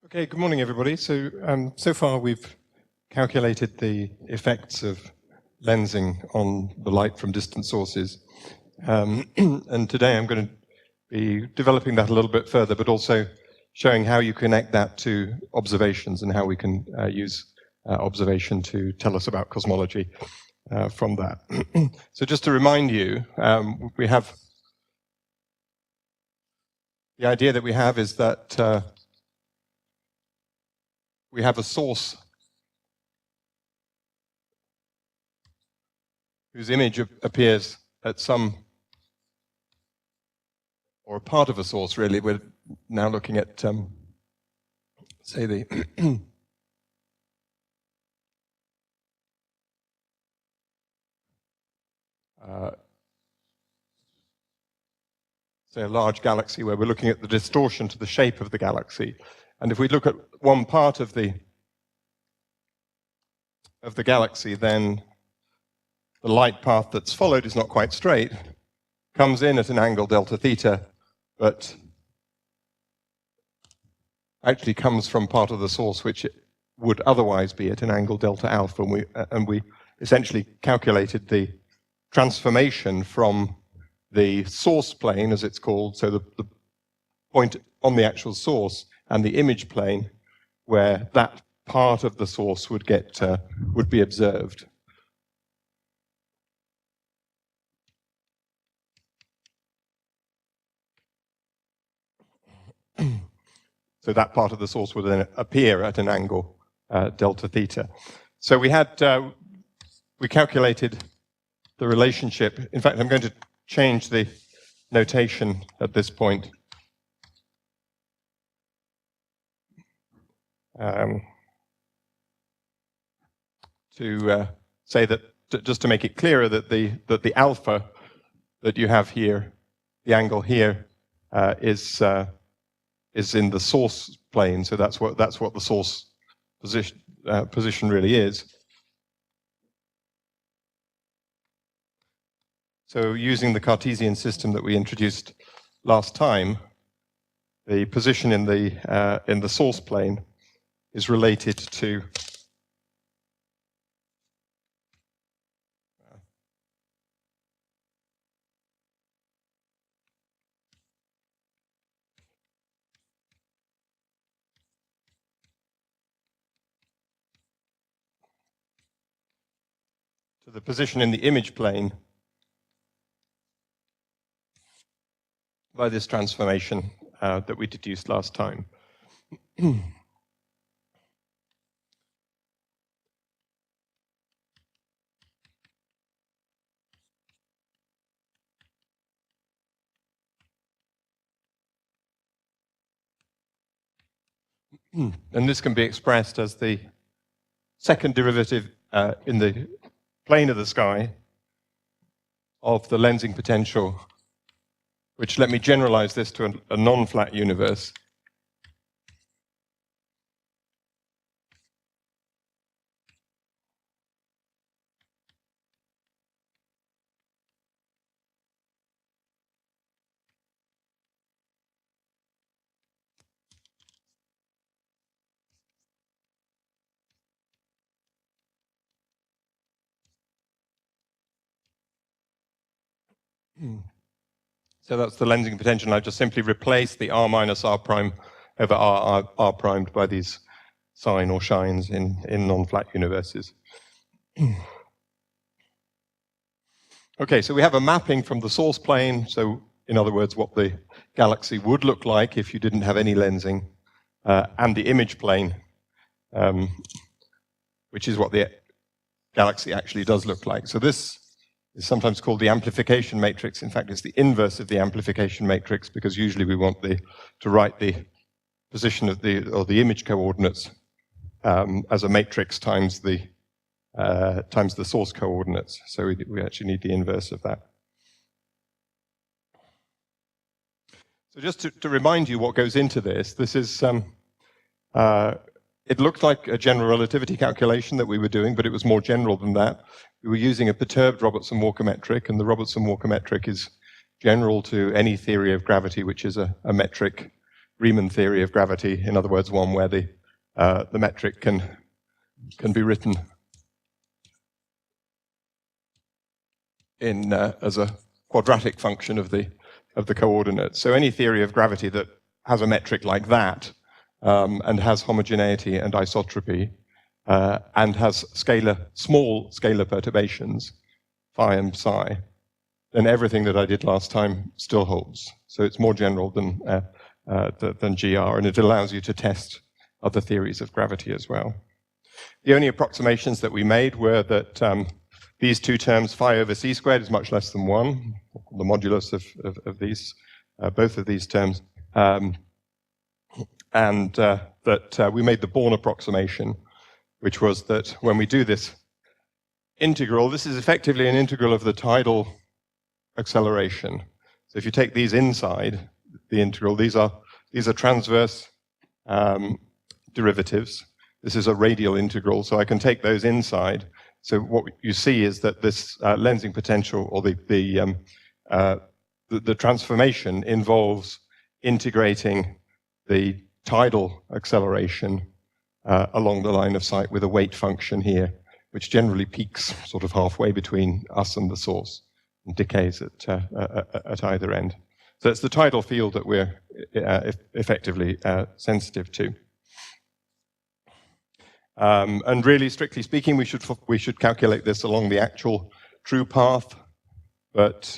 Okay, good morning, everybody. So far we've calculated the effects of lensing on the light from distant sources. And today I'm going to be developing that a little bit further, but also showing how you connect that to observations and how we can use observation to tell us about cosmology from that. So just to remind you, we have the idea that we have is that we have a source whose image appears at some, or a part of a source really. We're now looking at, say, the say a large galaxy where we're looking at the distortion to the shape of the galaxy. And if we look at one part of the galaxy, then the light path that's followed is not quite straight, comes in at an angle delta theta, but actually comes from part of the source which it would otherwise be at an angle delta alpha. And we essentially calculated the transformation from the source plane, as it's called, so the point on the actual source, and the image plane where that part of the source would be observed. So that part of the source would then appear at an angle delta theta. So we calculated the relationship. In fact, I'm going to change the notation at this point. To say that, just to make it clearer, that the alpha that you have here, the angle here, is in the source plane. So that's what the source position really is. So using the Cartesian system that we introduced last time, the position in the source plane is related to the position in the image plane by this transformation that we deduced last time. And this can be expressed as the second derivative in the plane of the sky of the lensing potential, which, let me generalize this to a non-flat universe. So that's the lensing potential. I've just simply replaced the r minus r prime over r primed by these sine or shines in non-flat universes. Okay, so we have a mapping from the source plane. So in other words, what the galaxy would look like if you didn't have any lensing, and the image plane, which is what the galaxy actually does look like. So this is sometimes called the amplification matrix. In fact, it's the inverse of the amplification matrix, because usually we want to write the position of the image coordinates as a matrix times the source coordinates. So we actually need the inverse of that. So just to remind you what goes into this, it looked like a general relativity calculation that we were doing, but it was more general than that. We were using a perturbed Robertson-Walker metric, and the Robertson-Walker metric is general to any theory of gravity, which is a metric Riemann theory of gravity, in other words, one where the metric can be written in as a quadratic function of the coordinates. So any theory of gravity that has a metric like that and has homogeneity and isotropy and has small scalar perturbations, phi and psi, then everything that I did last time still holds. So it's more general than GR, and it allows you to test other theories of gravity as well. The only approximations that we made were that these two terms, phi over c squared, is much less than 1, the modulus of these, both of these terms, and that we made the Born approximation, which was that when we do this integral, this is effectively an integral of the tidal acceleration. So if you take these inside the integral, these are transverse derivatives. This is a radial integral, so I can take those inside. So what you see is that this lensing potential, or the transformation, involves integrating the tidal acceleration along the line of sight with a weight function here, which generally peaks sort of halfway between us and the source and decays at either end. So it's the tidal field that we're effectively sensitive to. And really, strictly speaking, we should calculate this along the actual true path, but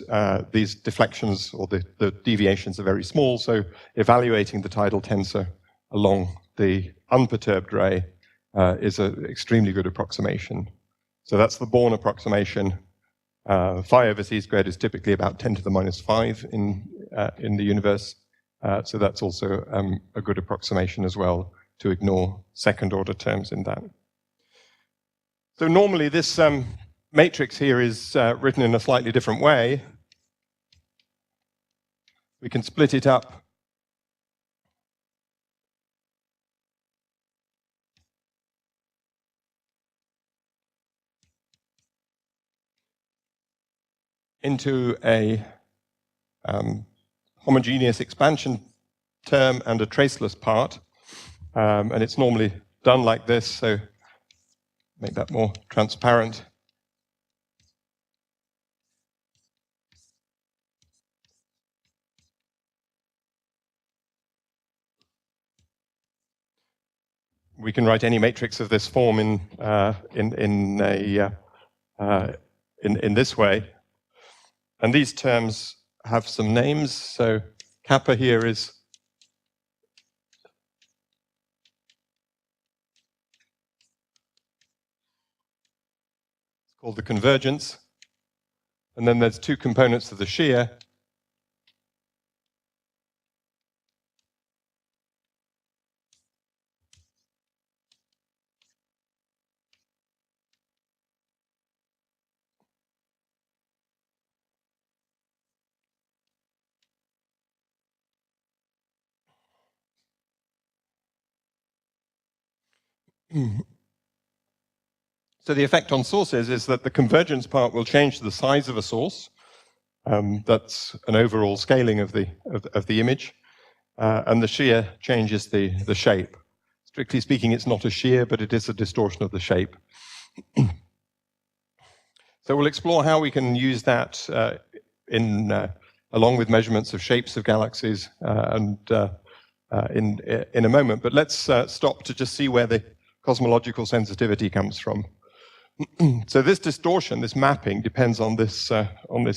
these deflections or the deviations are very small, so evaluating the tidal tensor along the unperturbed ray is an extremely good approximation. So that's the Born approximation. Phi over c squared is typically about 10 to the minus 5 in the universe, so that's also a good approximation as well, to ignore second-order terms in that. So normally this matrix here is written in a slightly different way. We can split it up into a homogeneous expansion term and a traceless part. And it's normally done like this, so make that more transparent. We can write any matrix of this form in this way. And these terms have some names. So kappa here is called the convergence. And then there's two components of the shear. So the effect on sources is that the convergence part will change the size of a source. That's an overall scaling of the image. And the shear changes the shape. Strictly speaking, it's not a shear, but it is a distortion of the shape. So we'll explore how we can use that along with measurements of shapes of galaxies in a moment. But let's stop to just see where the cosmological sensitivity comes from. So this distortion, this mapping, depends on this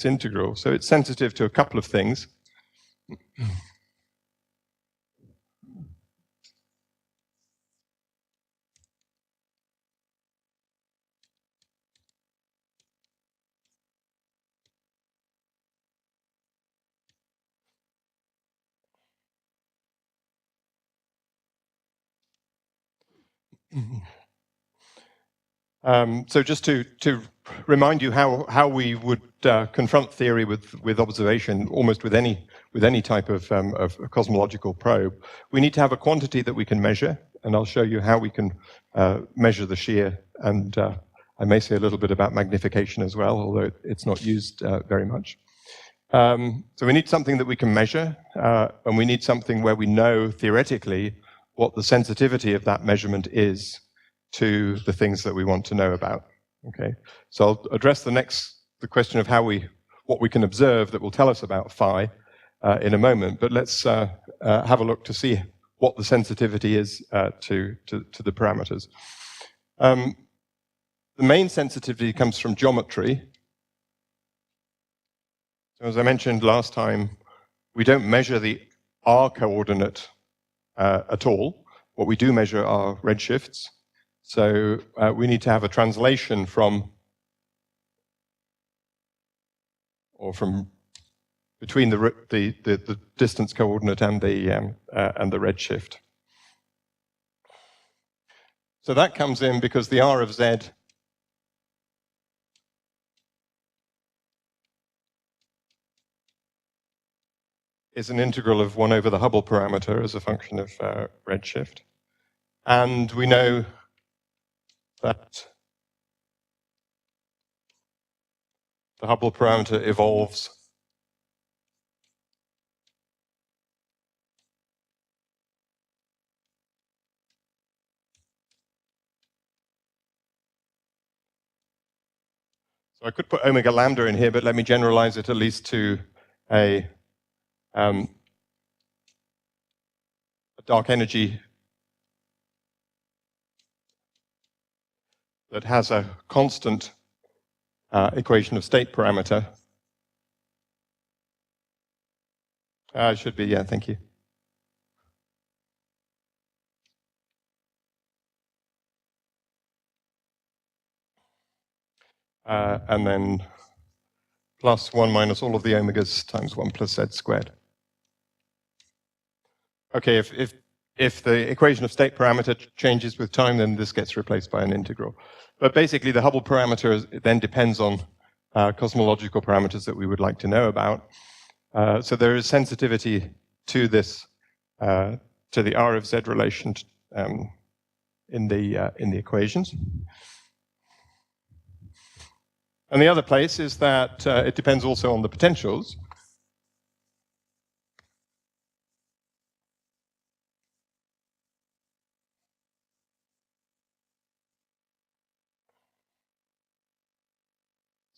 integral. So it's sensitive to a couple of things. So just to remind you how we would confront theory with observation, almost with any type of cosmological probe, we need to have a quantity that we can measure, and I'll show you how we can measure the shear, and I may say a little bit about magnification as well, although it's not used very much. So we need something that we can measure, and we need something where we know theoretically what the sensitivity of that measurement is to the things that we want to know about. Okay, so I'll address the question of what we can observe that will tell us about phi in a moment. But let's have a look to see what the sensitivity is to the parameters. The main sensitivity comes from geometry. So as I mentioned last time, we don't measure the r coordinate at all. What we do measure are redshifts. So we need to have a translation from between the distance coordinate and the redshift. So that comes in because the r of z is an integral of 1 over the Hubble parameter as a function of redshift. And we know that the Hubble parameter evolves so I could put omega lambda in here, but let me generalize it at least to a dark energy that has a constant equation of state parameter. It should be, yeah, thank you. And then plus 1 minus all of the omegas times 1 plus z squared. Okay, if the equation of state parameter changes with time, then this gets replaced by an integral. But basically, the Hubble parameter then depends on cosmological parameters that we would like to know about. So there is sensitivity to this, to the R of Z relation in the equations. And the other place is that it depends also on the potentials.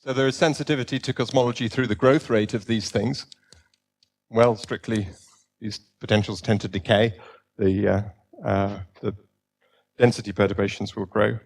So there is sensitivity to cosmology through the growth rate of these things. Well, strictly, these potentials tend to decay. The density perturbations will grow.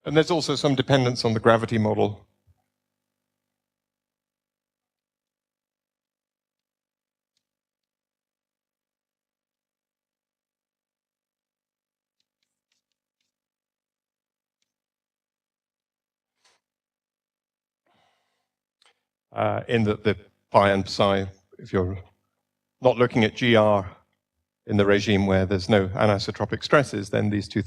And there's also some dependence on the gravity model. In the pi and psi, if you're not looking at GR in the regime where there's no anisotropic stresses, then these two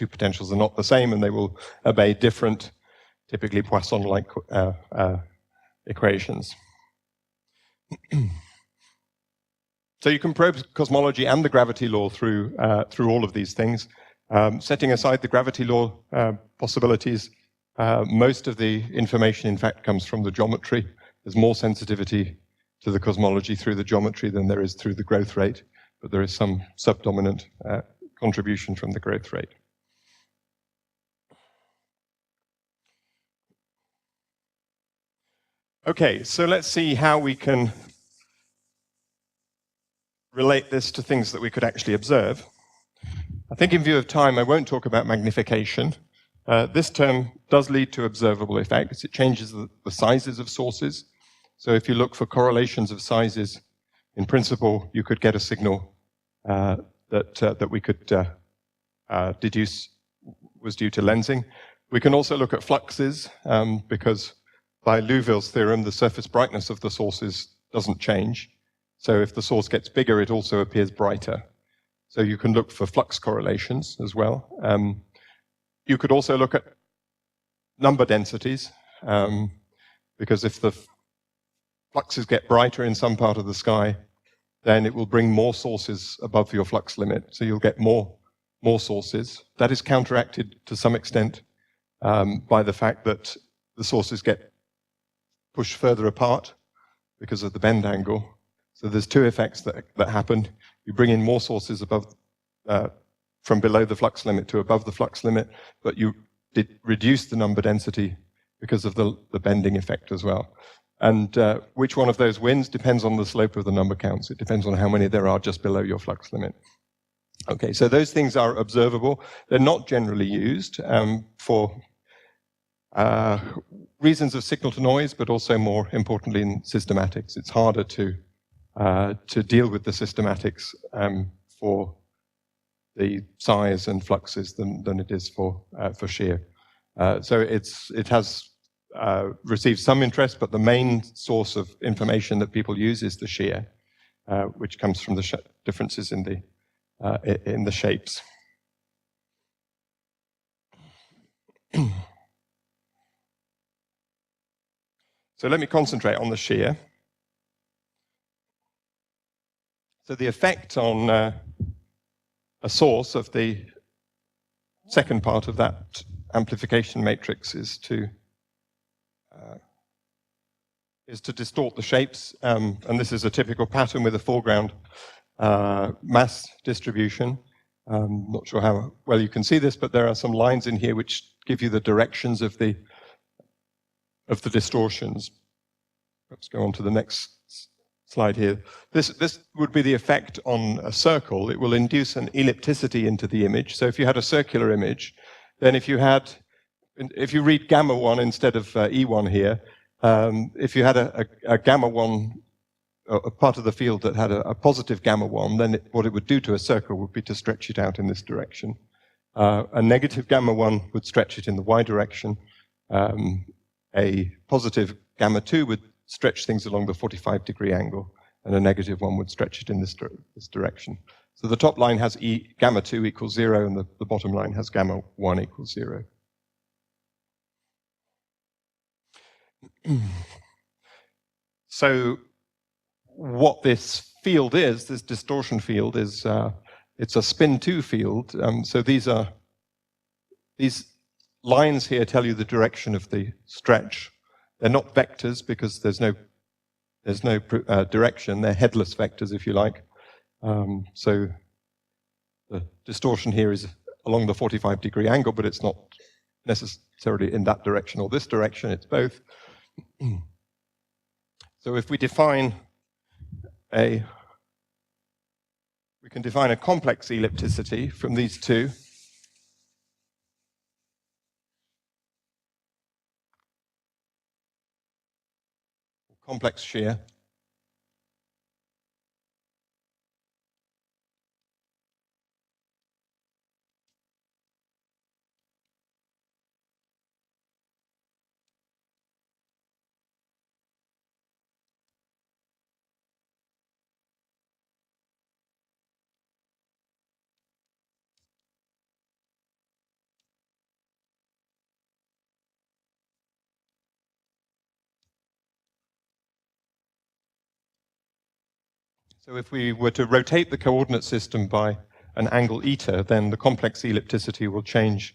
potentials are not the same, and they will obey different, typically Poisson-like equations. So you can probe cosmology and the gravity law through all of these things. Setting aside the gravity law possibilities, most of the information, in fact, comes from the geometry. There's more sensitivity to the cosmology through the geometry than there is through the growth rate, but there is some subdominant contribution from the growth rate. Okay, so let's see how we can relate this to things that we could actually observe. I think in view of time, I won't talk about magnification. This term does lead to observable effects. It changes the sizes of sources. So if you look for correlations of sizes, in principle, you could get a signal that we could deduce was due to lensing. We can also look at fluxes, because by Liouville's theorem, the surface brightness of the sources doesn't change. So if the source gets bigger, it also appears brighter. So you can look for flux correlations as well. You could also look at number densities, because if the fluxes get brighter in some part of the sky, then it will bring more sources above your flux limit. So you'll get more sources. That is counteracted to some extent by the fact that the sources get pushed further apart because of the bend angle. So there's two effects that happen. You bring in more sources above, from below the flux limit to above the flux limit, but you reduce the number density because of the bending effect as well. And which one of those wins depends on the slope of the number counts. It depends on how many there are just below your flux limit. Okay, so those things are observable. They're not generally used for reasons of signal to noise, but also more importantly in systematics. It's harder to deal with the systematics for the size and fluxes than it is for shear. So it has received some interest, but the main source of information that people use is the shear, which comes from the differences in the shapes. So let me concentrate on the shear. So the effect on a source of the second part of that amplification matrix is to distort the shapes, and this is a typical pattern with a foreground mass distribution. Not sure how well you can see this, but there are some lines in here which give you the directions of the distortions. Let's go on to the next slide here. This would be the effect on a circle. It will induce an ellipticity into the image. So if you had a circular image, then if you read gamma 1 instead of E1 here, if you had a gamma 1, a part of the field that had a positive gamma 1, then what it would do to a circle would be to stretch it out in this direction. A negative gamma 1 would stretch it in the y direction. A positive gamma 2 would stretch things along the 45-degree angle, and a negative 1 would stretch it in this direction. So the top line has gamma 2 equals 0, and the bottom line has gamma 1 equals 0. So what this field is, this distortion field, is it's a spin 2 field. So these lines here tell you the direction of the stretch. They're not vectors because there's no direction. They're headless vectors, if you like. So the distortion here is along the 45-degree angle, but it's not necessarily in that direction or this direction. It's both. So if we define we can define a complex ellipticity from these two. Complex shear. So if we were to rotate the coordinate system by an angle eta, then the complex ellipticity will change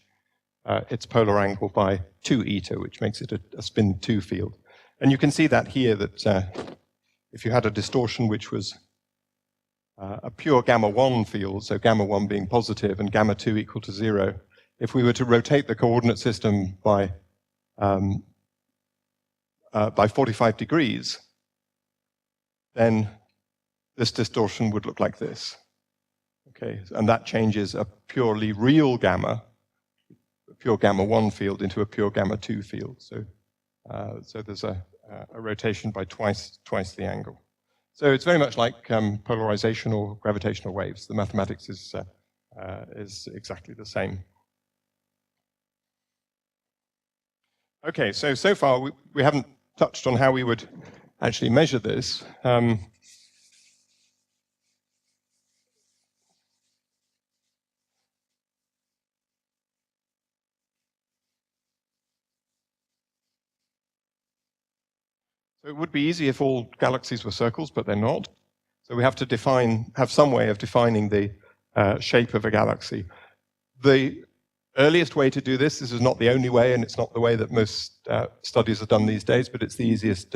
its polar angle by 2 eta, which makes it a spin 2 field. And you can see that here, that if you had a distortion which was a pure gamma 1 field, so gamma 1 being positive and gamma 2 equal to 0, if we were to rotate the coordinate system by 45 degrees, then this distortion would look like this. Okay, and that changes a purely real gamma, a pure gamma 1 field, into a pure gamma 2 field. So, so there's a rotation by twice the angle. So it's very much like polarization or gravitational waves. The mathematics is exactly the same. Okay, so far we haven't touched on how we would actually measure this. So it would be easy if all galaxies were circles, but they're not. So we have to have some way of defining the shape of a galaxy. The earliest way to do this is not the only way, and it's not the way that most studies are done these days, but it's the easiest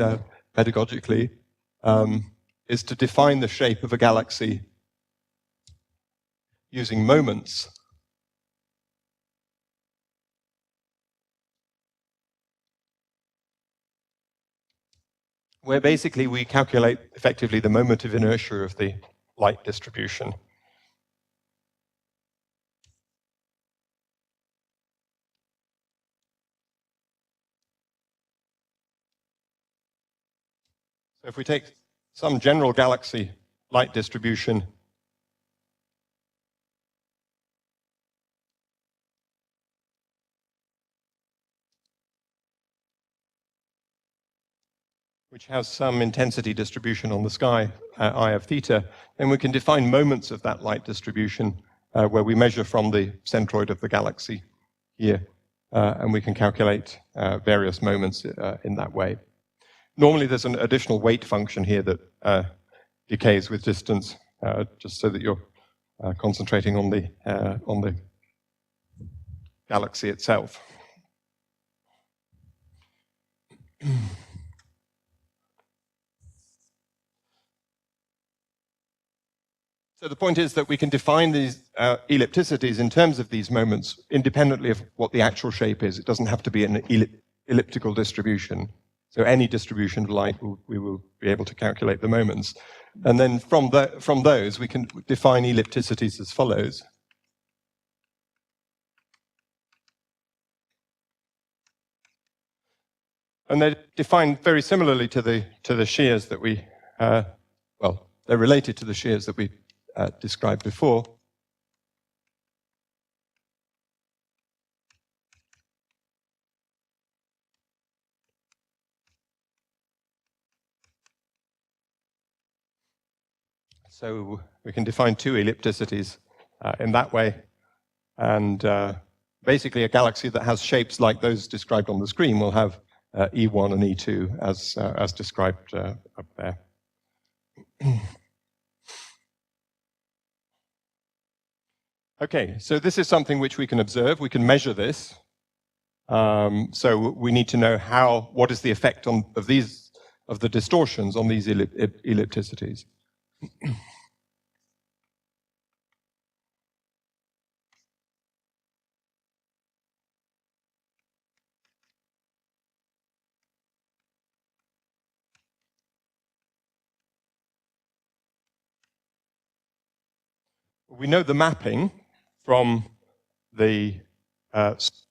pedagogically, is to define the shape of a galaxy using moments. Where basically we calculate effectively the moment of inertia of the light distribution. So if we take some general galaxy light distribution, which has some intensity distribution on the sky, I of theta, then we can define moments of that light distribution where we measure from the centroid of the galaxy here, and we can calculate various moments in that way. Normally there's an additional weight function here that decays with distance, just so that you're concentrating on the galaxy itself. So the point is that we can define these ellipticities in terms of these moments independently of what the actual shape is. It doesn't have to be an elliptical distribution. So any distribution of light, we will be able to calculate the moments. And then from those, we can define ellipticities as follows. And they're defined very similarly to the shears that we, well, they're related to the shears that we described before. So we can define two ellipticities in that way. And basically a galaxy that has shapes like those described on the screen will have E1 and E2 as described up there. Okay, so this is something which we can observe. We can measure this. So we need to know what is the effect of the distortions on these ellipticities. We know the mapping from the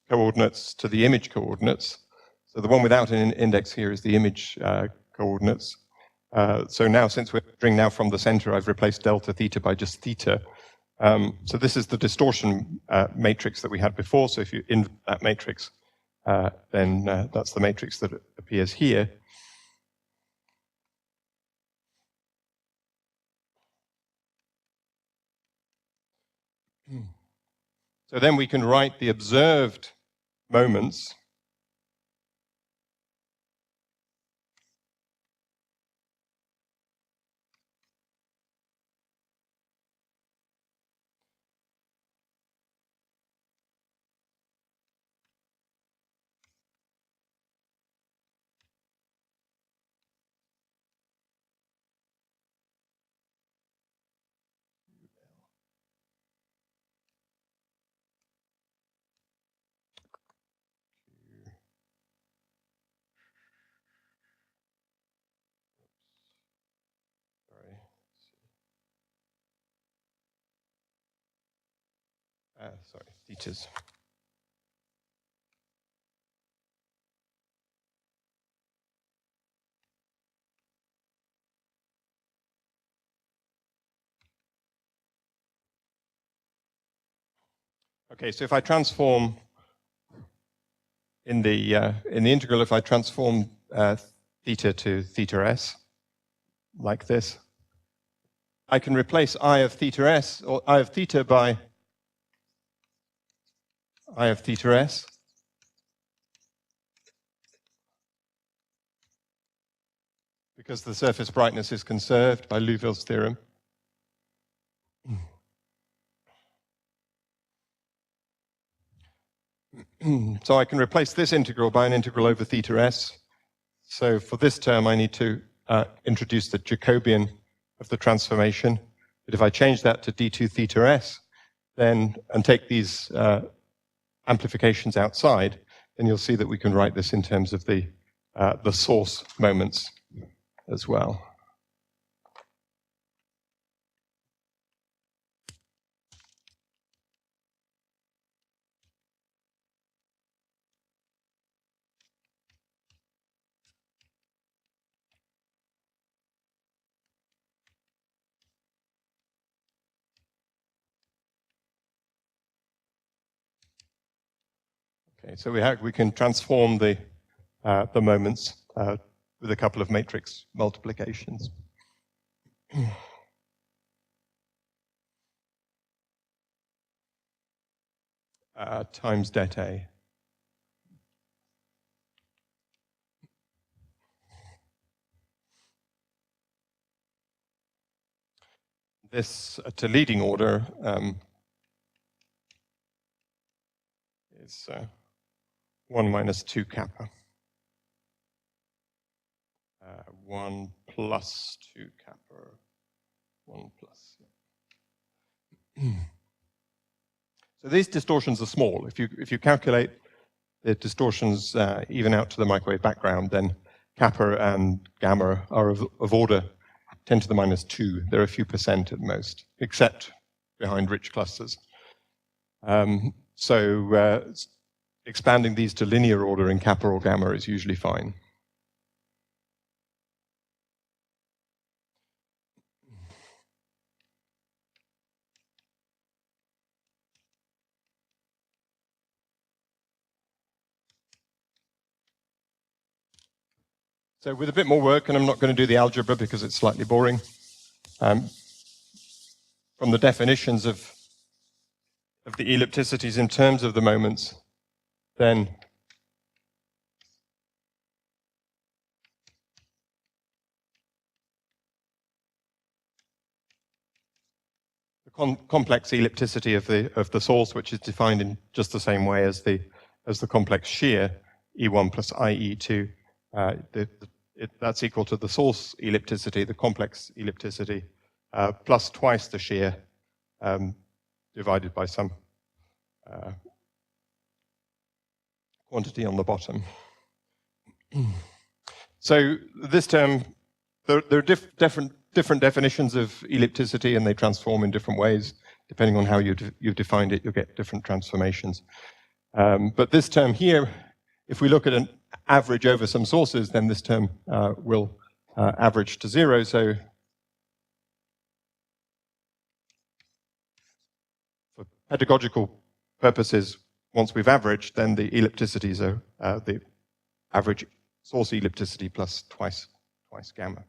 coordinates to the image coordinates. So the one without an index here is the image coordinates. So now, since we're measuring now from the center, I've replaced delta theta by just theta. So this is the distortion matrix that we had before. So if you invert that matrix, then that's the matrix that appears here. So then we can write the observed moments thetas. Okay, so if I transform in the integral, if I transform theta to theta s, like this, I can replace I of theta s, or I of theta by I of theta s. because the surface brightness is conserved by Liouville's theorem. So I can replace this integral by an integral over theta s. So for this term, I need to introduce the Jacobian of the transformation. But if I change that to d2 theta s, then, and take these amplifications outside, then you'll see that we can write this in terms of the source moments as well. Okay, so we can transform the moments with a couple of matrix multiplications. Times det A. This, to leading order, is 1 minus 2 kappa. 1 plus 2 kappa. 1 plus. So these distortions are small. If you calculate the distortions even out to the microwave background, then kappa and gamma are of order 10 to the minus 2. They're a few percent at most, except behind rich clusters. So expanding these to linear order in kappa or gamma is usually fine. So with a bit more work, and I'm not going to do the algebra because it's slightly boring, from the definitions of the ellipticities in terms of the moments, then the complex ellipticity of the source, which is defined in just the same way as the complex shear, E1 plus IE2, that's equal to the source ellipticity, the complex ellipticity, plus twice the shear, divided by some quantity on the bottom. So this term, there are different definitions of ellipticity, and they transform in different ways. Depending on how you've defined it, you'll get different transformations. But this term here, if we look at an average over some sources, then this term will average to 0. So for pedagogical purposes, once we've averaged, then the ellipticities are the average source ellipticity plus twice gamma.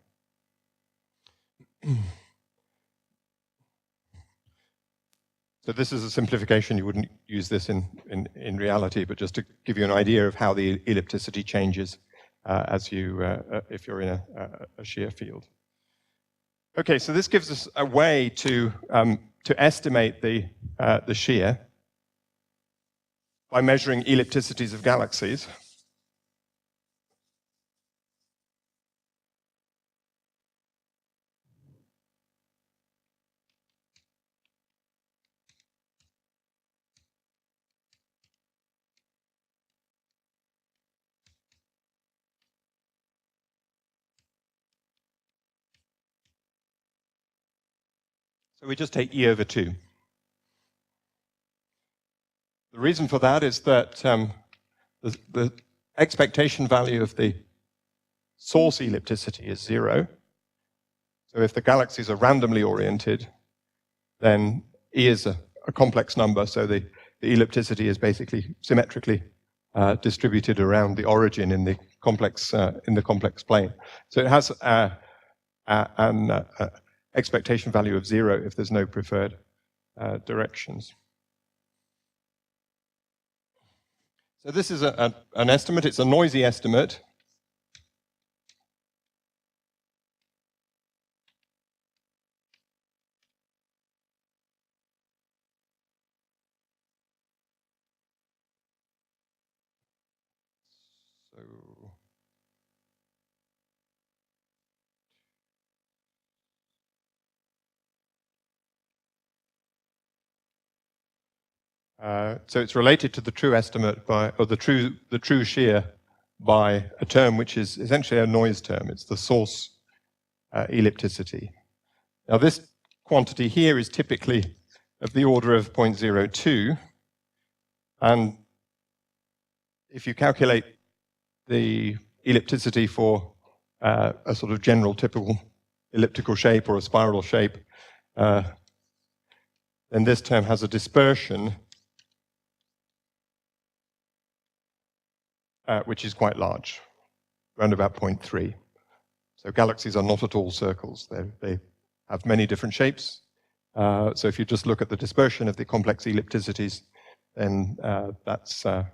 So this is a simplification. You wouldn't use this in reality, but just to give you an idea of how the ellipticity changes as you if you're in a shear field. Okay, so this gives us a way to estimate the shear by measuring ellipticities of galaxies. So we just take E over 2. The reason for that is that the expectation value of the source ellipticity is 0. So if the galaxies are randomly oriented, then E is a complex number, so the ellipticity is basically symmetrically distributed around the origin in the complex plane. So it has an expectation value of 0 if there's no preferred directions. So this is an estimate. It's a noisy estimate. So it's related to the true estimate by, or the true shear by a term which is essentially a noise term. It's the source ellipticity. Now this quantity here is typically of the order of 0.02, and if you calculate the ellipticity for a sort of general typical elliptical shape or a spiral shape, then this term has a dispersion which is quite large, around about 0.3. So galaxies are not at all circles. They have many different shapes. So if you just look at the dispersion of the complex ellipticities, then that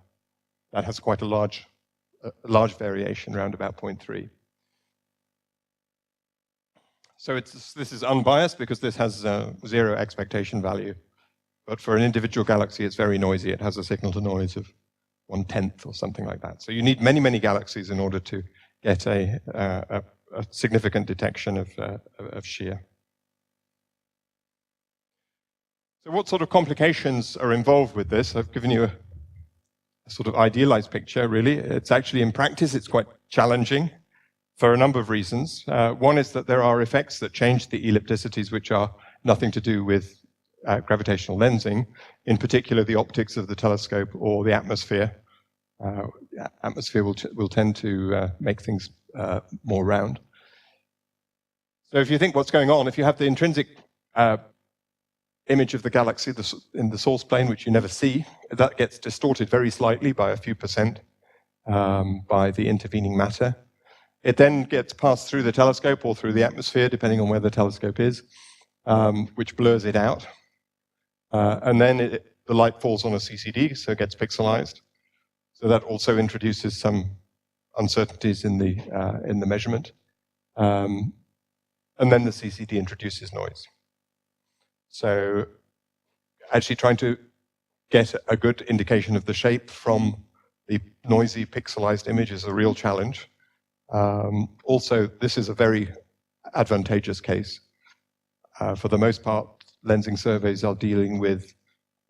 has quite a large variation, around about 0.3. So this is unbiased because this has zero expectation value. But for an individual galaxy, it's very noisy. It has a signal to noise of 1/10 or something like that. So you need many, many galaxies in order to get a significant detection of shear. So what sort of complications are involved with this? I've given you a sort of idealized picture, really. It's actually, in practice, it's quite challenging for a number of reasons. One is that there are effects that change the ellipticities which are nothing to do with gravitational lensing, in particular the optics of the telescope or the atmosphere. Atmosphere will tend to make things more round. So if you think what's going on, if you have the intrinsic image of the galaxy in the source plane, which you never see, that gets distorted very slightly by a few percent by the intervening matter. It then gets passed through the telescope or through the atmosphere, depending on where the telescope is, which blurs it out. And then the light falls on a CCD, so it gets pixelized. So that also introduces some uncertainties in the measurement. And then the CCD introduces noise. So actually trying to get a good indication of the shape from the noisy pixelized image is a real challenge. Also, this is a very advantageous case. For the most part, lensing surveys are dealing with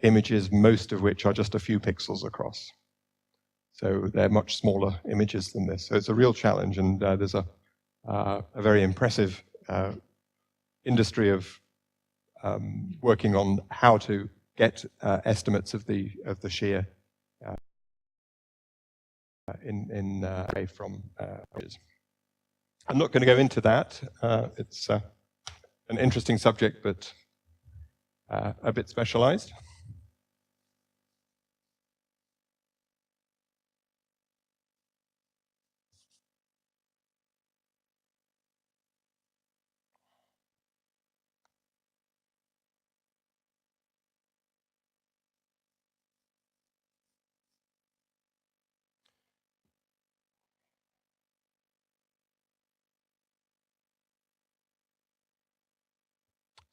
images, most of which are just a few pixels across. So they're much smaller images than this. So it's a real challenge, and there's a very impressive industry of working on how to get estimates of the shear from images. I'm not going to go into that. It's an interesting subject, but a bit specialized.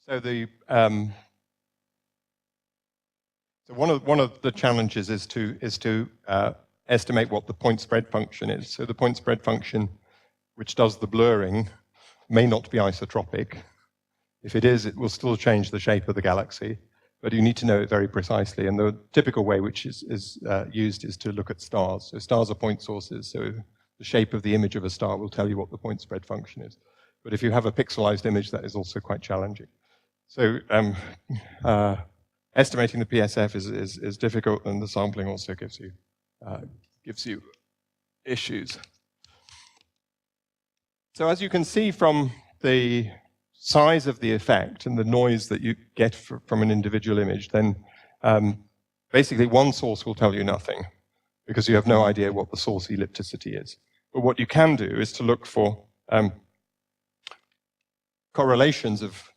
So one of the challenges is to estimate what the point spread function is. So the point spread function, which does the blurring, may not be isotropic. If it is, it will still change the shape of the galaxy, but you need to know it very precisely. And the typical way which is used is to look at stars. So stars are point sources, so the shape of the image of a star will tell you what the point spread function is. But if you have a pixelized image, that is also quite challenging. So estimating the PSF is difficult, and the sampling also gives you issues. So as you can see from the size of the effect and the noise that you get from an individual image, then basically one source will tell you nothing because you have no idea what the source ellipticity is. But what you can do is to look for correlations of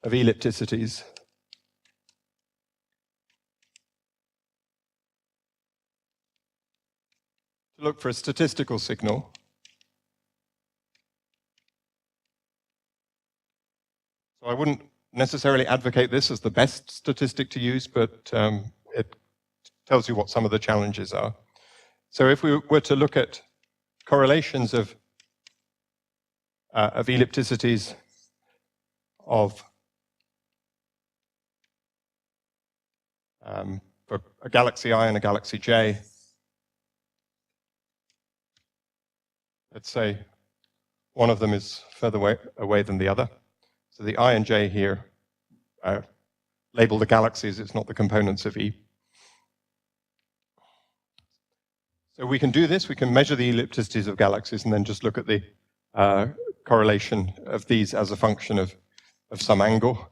ellipticities to look for a statistical signal. So I wouldn't necessarily advocate this as the best statistic to use, but tells you what some of the challenges are. So if we were to look at correlations of ellipticities of for a galaxy I and a galaxy J, let's say one of them is further away than the other. So the I and J here label the galaxies, it's not the components of E. So we can do this, we can measure the ellipticities of galaxies and then just look at the correlation of these as a function of some angle.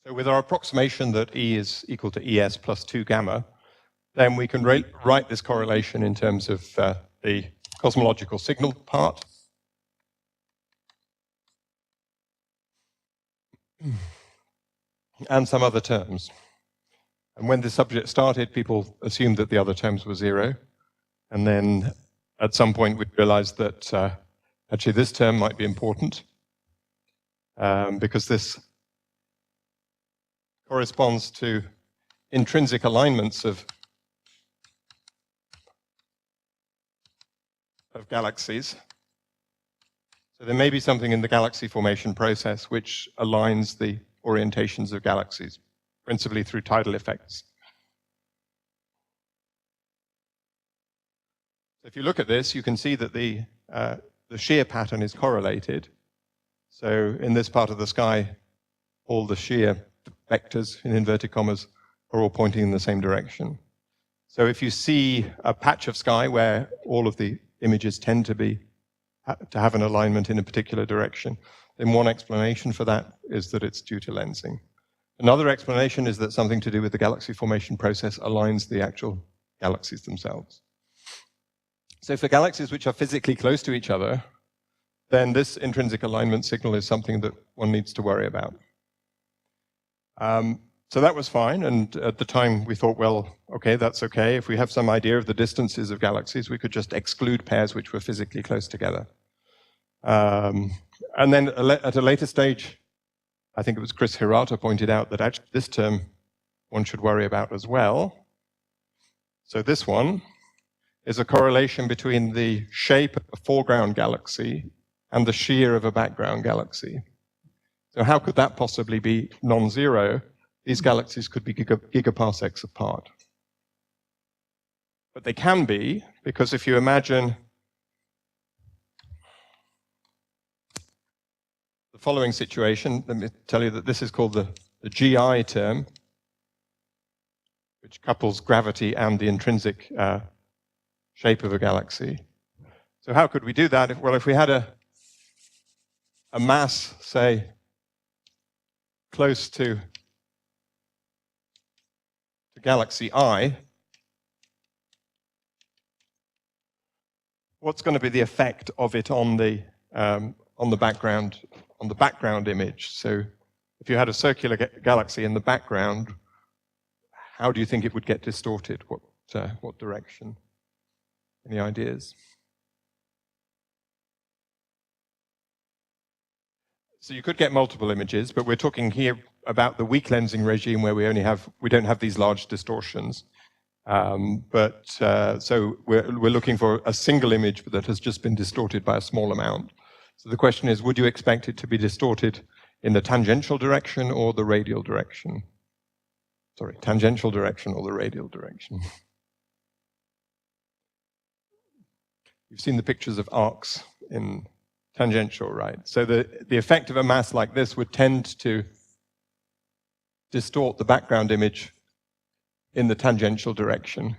So with our approximation that E is equal to ES plus 2 gamma, then we can write this correlation in terms of the cosmological signal part. And some other terms. And when the subject started, people assumed that the other terms were 0. And then at some point we realized that actually this term might be important because this corresponds to intrinsic alignments of galaxies. So there may be something in the galaxy formation process which aligns the orientations of galaxies, principally through tidal effects. If you look at this, you can see that the shear pattern is correlated. So in this part of the sky, all the shear vectors, in inverted commas, are all pointing in the same direction. So if you see a patch of sky where all of the images tend to have an alignment in a particular direction, then one explanation for that is that it's due to lensing. Another explanation is that something to do with the galaxy formation process aligns the actual galaxies themselves. So for galaxies which are physically close to each other, then this intrinsic alignment signal is something that one needs to worry about. So that was fine, and at the time we thought, well, okay, that's okay. If we have some idea of the distances of galaxies, we could just exclude pairs which were physically close together. And then at a later stage, I think it was Chris Hirata pointed out that actually this term one should worry about as well. So this one is a correlation between the shape of a foreground galaxy and the shear of a background galaxy. So how could that possibly be non-zero? These galaxies could be gigaparsecs apart. But they can be, because if you imagine the following situation, let me tell you that this is called the GI term, which couples gravity and the intrinsic shape of a galaxy. So how could we do that? Well, if we had a mass, say, close to galaxy I, what's going to be the effect of it on the background image? So if you had a circular galaxy in the background, how do you think it would get distorted? What direction? Any ideas? So you could get multiple images, but we're talking here about the weak lensing regime where we don't have these large distortions. So we're looking for a single image that has just been distorted by a small amount. So the question is, would you expect it to be distorted in the tangential direction or the radial direction? Sorry, tangential direction or the radial direction. You've seen the pictures of arcs in tangential, right? So the effect of a mass like this would tend to distort the background image in the tangential direction.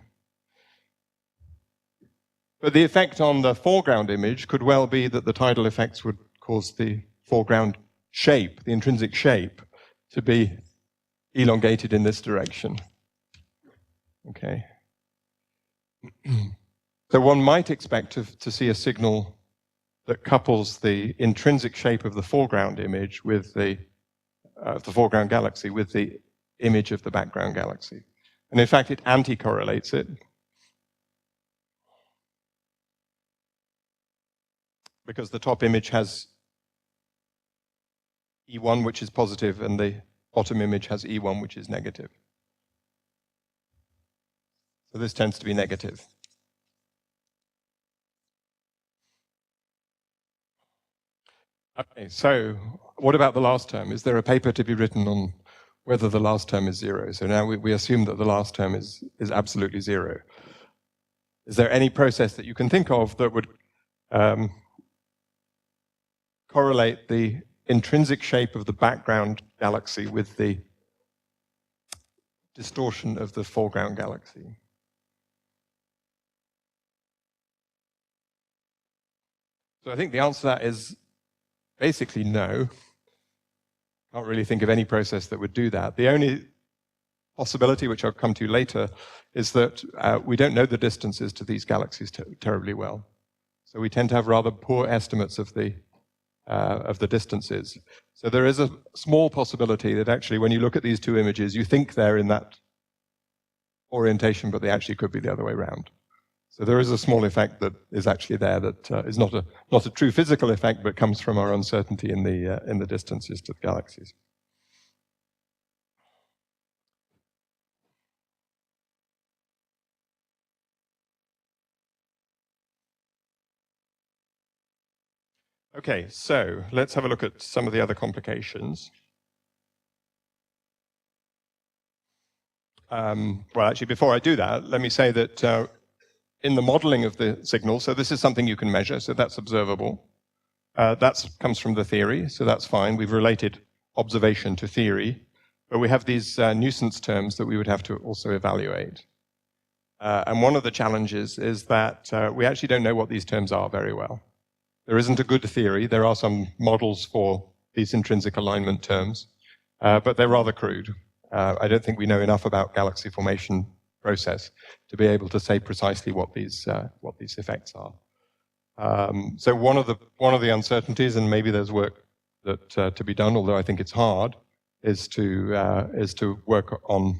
But the effect on the foreground image could well be that the tidal effects would cause the foreground shape, the intrinsic shape, to be elongated in this direction. Okay. So one might expect to see a signal that couples the intrinsic shape of the foreground image with the foreground galaxy with the image of the background galaxy. And in fact, it anti-correlates it. Because the top image has E1, which is positive, and the bottom image has E1, which is negative. So this tends to be negative. Okay, so what about the last term? Is there a paper to be written on whether the last term is zero? So now we assume that the last term is absolutely zero. Is there any process that you can think of that would correlate the intrinsic shape of the background galaxy with the distortion of the foreground galaxy? So I think the answer to that is basically no. Can't really think of any process that would do that. The only possibility, which I'll come to later, is that we don't know the distances to these galaxies terribly well. So we tend to have rather poor estimates of the distances. So there is a small possibility that actually when you look at these two images, you think they're in that orientation, but they actually could be the other way around. So there is a small effect that is actually there that is not a true physical effect, but comes from our uncertainty in the distances to the galaxies. Okay, so let's have a look at some of the other complications. Well, actually, before I do that, let me say that in the modeling of the signal, so this is something you can measure, so that's observable. That comes from the theory, so that's fine. We've related observation to theory, but we have these nuisance terms that we would have to also evaluate. And one of the challenges is that we actually don't know what these terms are very well. There isn't a good theory. There are some models for these intrinsic alignment terms, but they're rather crude. I don't think we know enough about galaxy formation process to be able to say precisely what these effects are. So one of the uncertainties, and maybe there's work that to be done, although I think it's hard, is to work on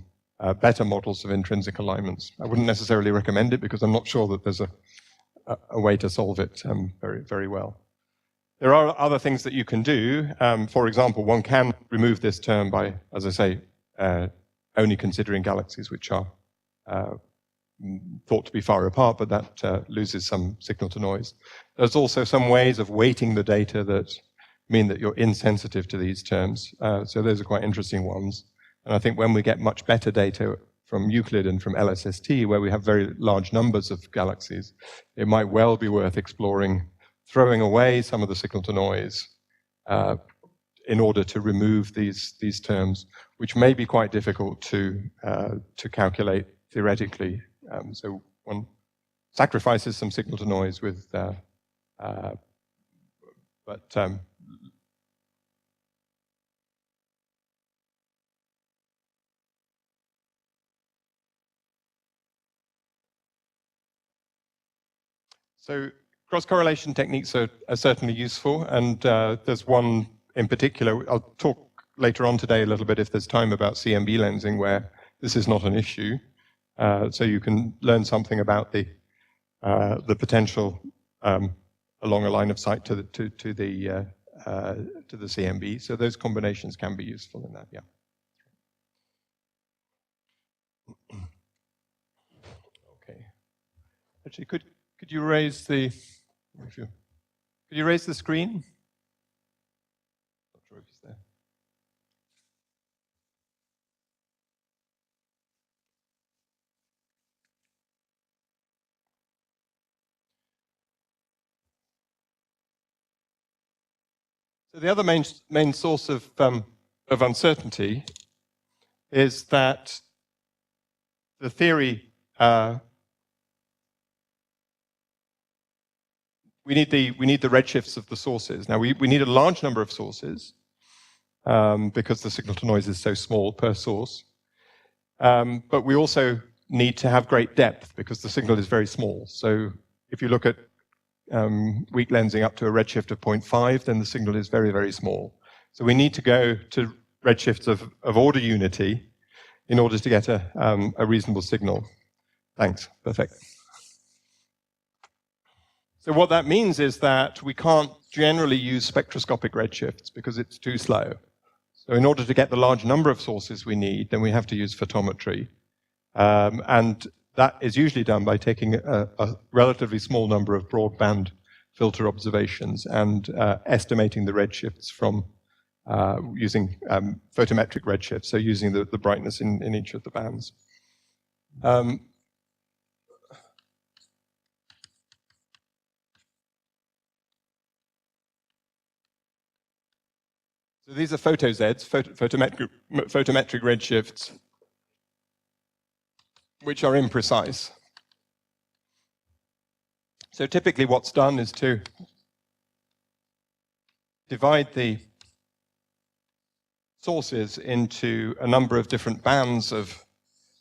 better models of intrinsic alignments. I wouldn't necessarily recommend it because I'm not sure that there's a way to solve it very, very well. There are other things that you can do. For example, one can remove this term by, as I say, only considering galaxies which are thought to be far apart, but that loses some signal to noise. There's also some ways of weighting the data that mean that you're insensitive to these terms. So those are quite interesting ones. And I think when we get much better data from Euclid and from LSST, where we have very large numbers of galaxies, it might well be worth exploring throwing away some of the signal to noise in order to remove these terms, which may be quite difficult to calculate theoretically. So one sacrifices some signal to noise with, so cross-correlation techniques are certainly useful, and there's one in particular. I'll talk later on today a little bit, if there's time, about CMB lensing, where this is not an issue. So you can learn something about the potential along a line of sight to the CMB. So those combinations can be useful in that, yeah. Okay. Actually, could you raise the screen? Not sure if it's there. So the other main source of uncertainty is that the theory we need the redshifts of the sources. Now we need a large number of sources, because the signal to noise is so small per source. But we also need to have great depth because the signal is very small. So if you look at weak lensing up to a redshift of 0.5, then the signal is very, very small. So we need to go to redshifts of order unity in order to get a reasonable signal. Thanks, perfect. So what that means is that we can't generally use spectroscopic redshifts because it's too slow. So in order to get the large number of sources we need, then we have to use photometry. And that is usually done by taking a relatively small number of broadband filter observations and estimating the redshifts from using photometric redshifts, so using the brightness in each of the bands. So these are photo-Zs, photometric redshifts, which are imprecise. So typically what's done is to divide the sources into a number of different bands of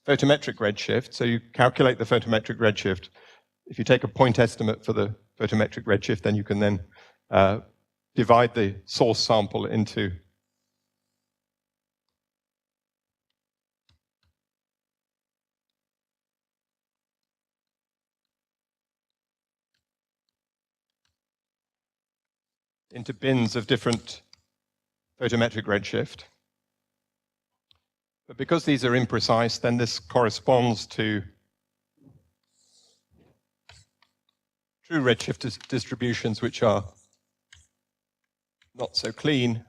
photometric redshift. So you calculate the photometric redshift. If you take a point estimate for the photometric redshift, then you can then divide the source sample into bins of different photometric redshift. But because these are imprecise, then this corresponds to true redshift distributions which are not so clean.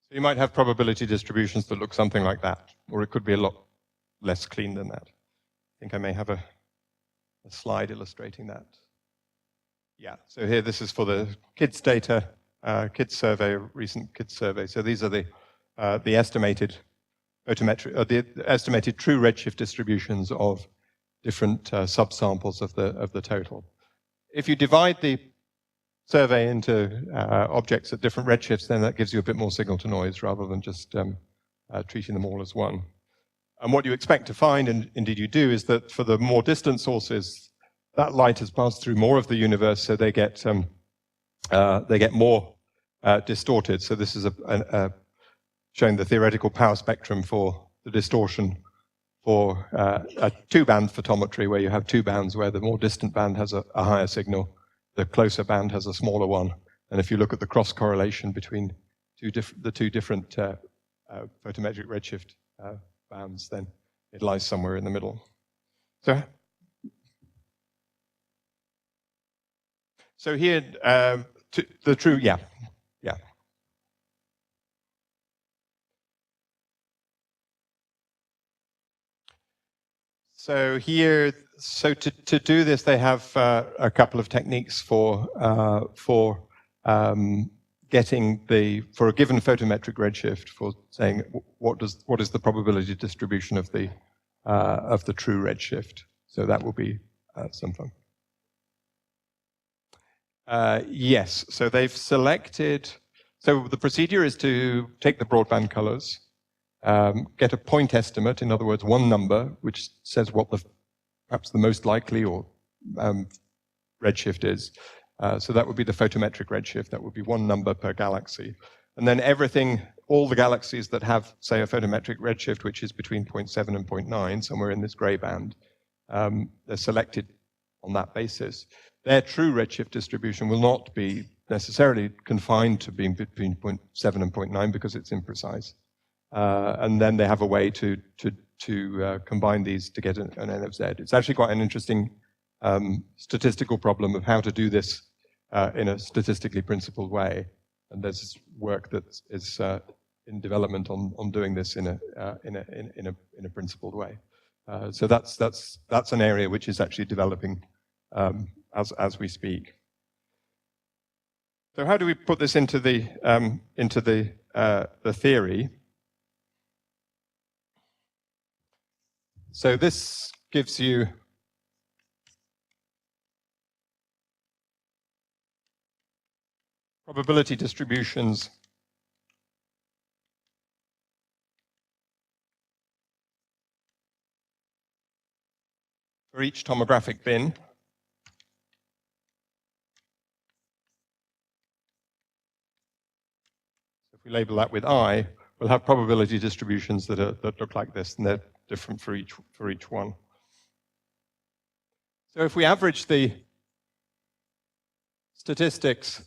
So you might have probability distributions that look something like that, or it could be a lot less clean than that. I think I may have a slide illustrating that. Yeah, so here this is for the kids data, kids survey, recent kids survey. So these are the estimated photometric, the estimated true redshift distributions of different subsamples of the total. If you divide the survey into objects at different redshifts, then that gives you a bit more signal to noise rather than just treating them all as one. And what you expect to find, and indeed you do, is that for the more distant sources, that light has passed through more of the universe, so they get more distorted. So this is showing the theoretical power spectrum for the distortion for a two-band photometry, where you have two bands, where the more distant band has a higher signal, the closer band has a smaller one. And if you look at the cross correlation between the two different photometric redshift bands, then it lies somewhere in the middle. So here, the true, yeah. So here, to do this, they have a couple of techniques for getting for a given photometric redshift, for saying what is the probability distribution of the true redshift. So that will be some fun. Yes, so they've selected. So the procedure is to take the broadband colors, get a point estimate, in other words, one number, which says what perhaps the most likely or redshift is. So that would be the photometric redshift. That would be one number per galaxy. And then all the galaxies that have, say, a photometric redshift, which is between 0.7 and 0.9, somewhere in this gray band, they're selected on that basis. Their true redshift distribution will not be necessarily confined to being between 0.7 and 0.9 because it's imprecise. And then they have a way to combine these to get an N of Z. It's actually quite an interesting statistical problem of how to do this in a statistically principled way. And there's work that is in development on doing this in a principled way. So that's an area which is actually developing as we speak. So how do we put this into the theory? So this gives you probability distributions for each tomographic bin. If we label that with I, we'll have probability distributions that look like this, and they're different for each one. So if we average the statistics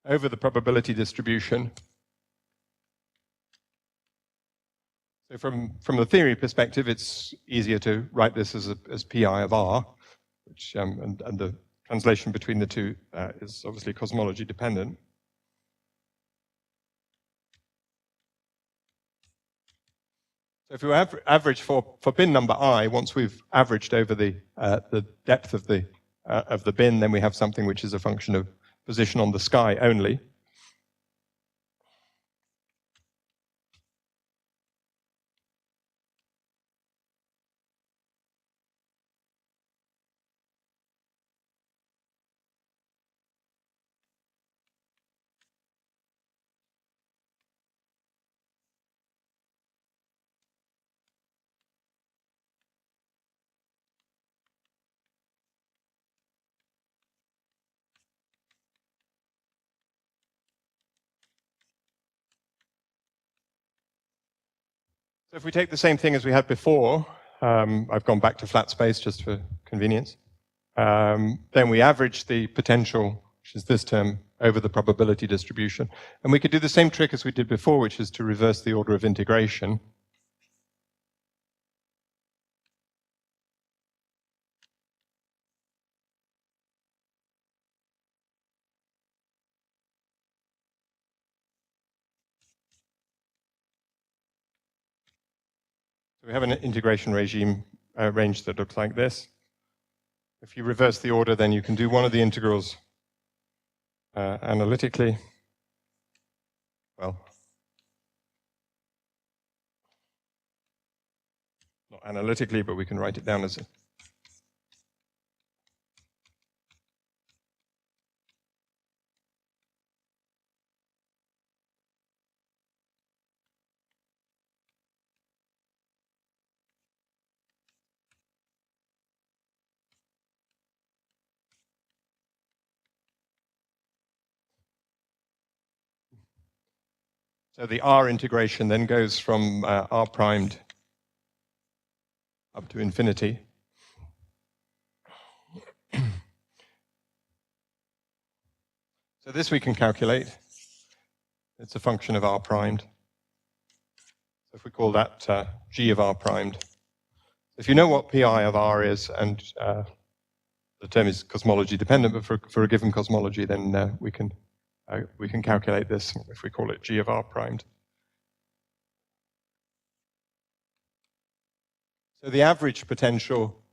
over the probability distribution, so from the theory perspective, it's easier to write this as pi of r, which and the translation between the two is obviously cosmology dependent. So if we average for bin number I, once we've averaged over the depth of the bin, then we have something which is a function of position on the sky only. So if we take the same thing as we had before, I've gone back to flat space just for convenience, then we average the potential, which is this term, over the probability distribution. And we could do the same trick as we did before, which is to reverse the order of integration. So we have an integration regime range that looks like this. If you reverse the order, then you can do one of the integrals analytically. Well, not analytically, but we can write it down as a So the R integration then goes from R primed up to infinity. So this we can calculate. It's a function of R primed. So if we call that G of R primed. If you know what pi of R is, and the term is cosmology dependent, but for a given cosmology, then we can calculate this if we call it G of R primed. So the average potential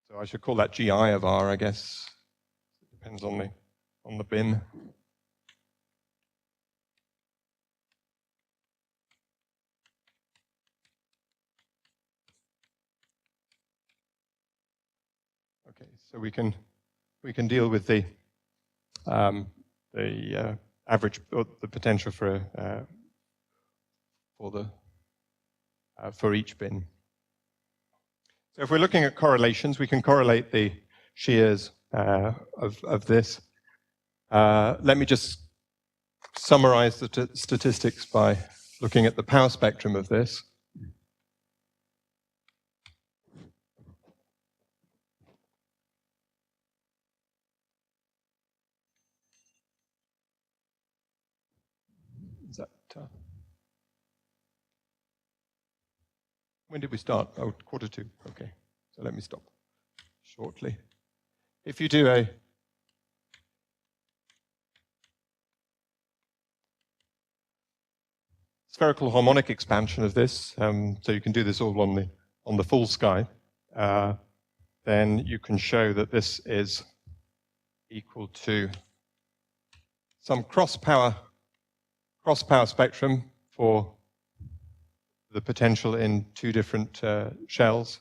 so I should call that GI of R, I guess. It depends on the bin. Okay, so we can deal with the average, or the potential for each bin. So if we're looking at correlations, we can correlate the shears of this. Let me just summarize the statistics by looking at the power spectrum of this. Is that, when did we start? Oh, 1:45. Okay, so let me stop shortly. if you do a spherical harmonic expansion of this, so you can do this all on the full sky, then you can show that this is equal to some cross power spectrum for the potential in two different shells.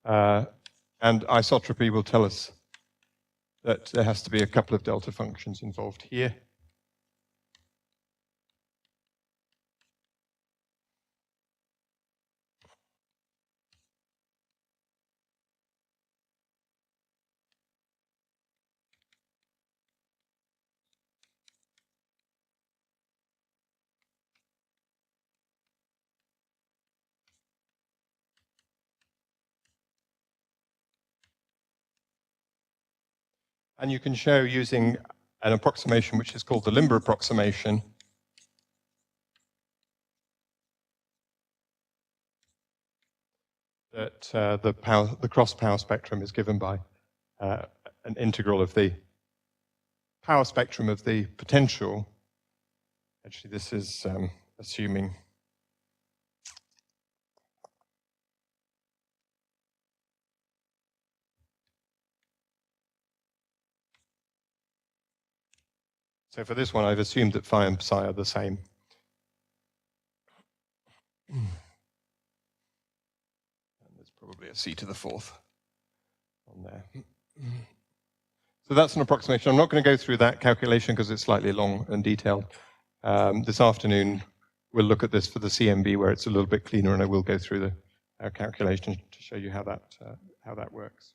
And isotropy will tell us that there has to be a couple of delta functions involved here. And you can show using an approximation which is called the Lambda approximation that the cross power spectrum is given by an integral of the power spectrum of the potential. Actually, this is assuming so for this one, I've assumed that phi and psi are the same. And there's probably a c to the fourth on there. So that's an approximation. I'm not going to go through that calculation because it's slightly long and detailed. This afternoon, we'll look at this for the CMB where it's a little bit cleaner, and I will go through the calculation to show you how that works.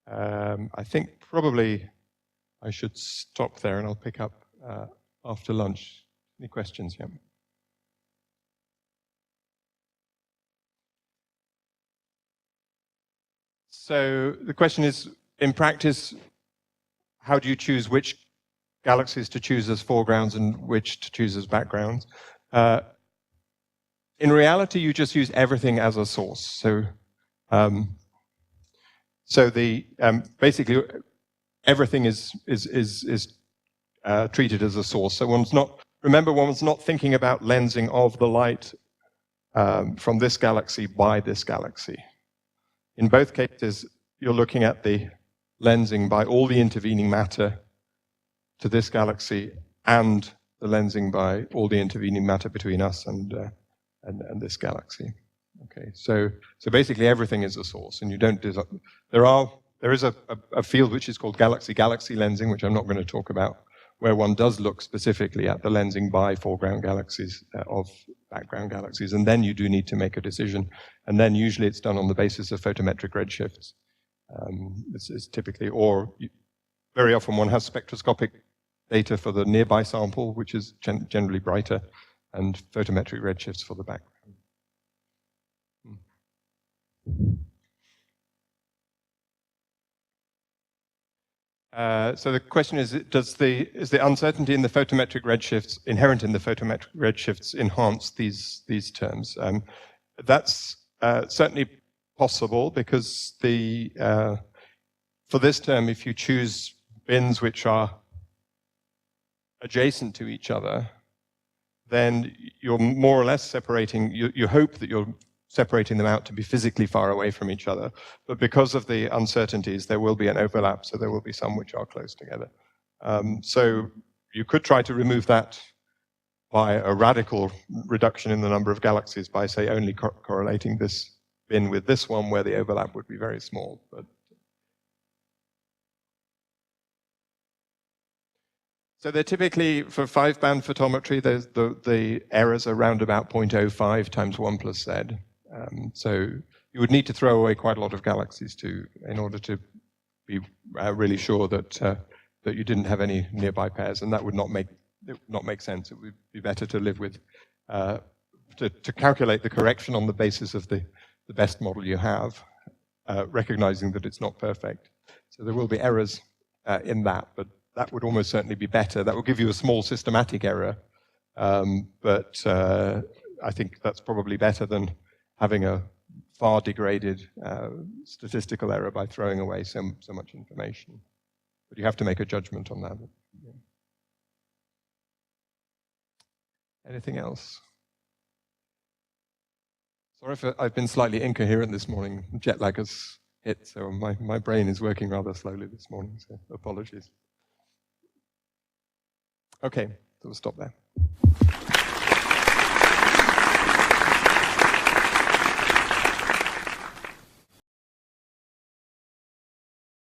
I think probably I should stop there, and I'll pick up after lunch. Any questions? Yeah. So the question is, in practice, how do you choose which galaxies to choose as foregrounds and which to choose as backgrounds? In reality, you just use everything as a source. So, basically, everything is treated as a source. So one's not thinking about lensing of the light from this galaxy by this galaxy. In both cases, you're looking at the lensing by all the intervening matter to this galaxy and the lensing by all the intervening matter between us and this galaxy. Okay, so basically everything is a source, and you don't there is a field which is called galaxy-galaxy lensing, which I'm not going to talk about, where one does look specifically at the lensing by foreground galaxies of background galaxies, and then you do need to make a decision, and then usually it's done on the basis of photometric redshifts. This is typically, or very often one has spectroscopic data for the nearby sample, which is generally brighter, and photometric redshifts for the background. So the question is the uncertainty in the photometric redshifts, inherent in the photometric redshifts, enhance these terms? That's certainly possible, because for this term, if you choose bins which are adjacent to each other, then you're more or less separating, you hope that you're separating them out to be physically far away from each other. But because of the uncertainties, there will be an overlap, so there will be some which are close together. So you could try to remove that by a radical reduction in the number of galaxies by, say, only correlating this bin with this one, where the overlap would be very small. But so they're typically, for 5-band photometry, the errors are around about 0.05 times 1 plus z. So you would need to throw away quite a lot of galaxies in order to be really sure that you didn't have any nearby pairs, and that would not make sense. It would be better to live with to calculate the correction on the basis of the best model you have, recognizing that it's not perfect. So there will be errors in that, but that would almost certainly be better. That will give you a small systematic error, but I think that's probably better than having a far degraded statistical error by throwing away so much information. But you have to make a judgment on that. Yeah. Anything else? Sorry if I've been slightly incoherent this morning. Jet lag has hit, so my brain is working rather slowly this morning, so apologies. Okay, so we'll stop there.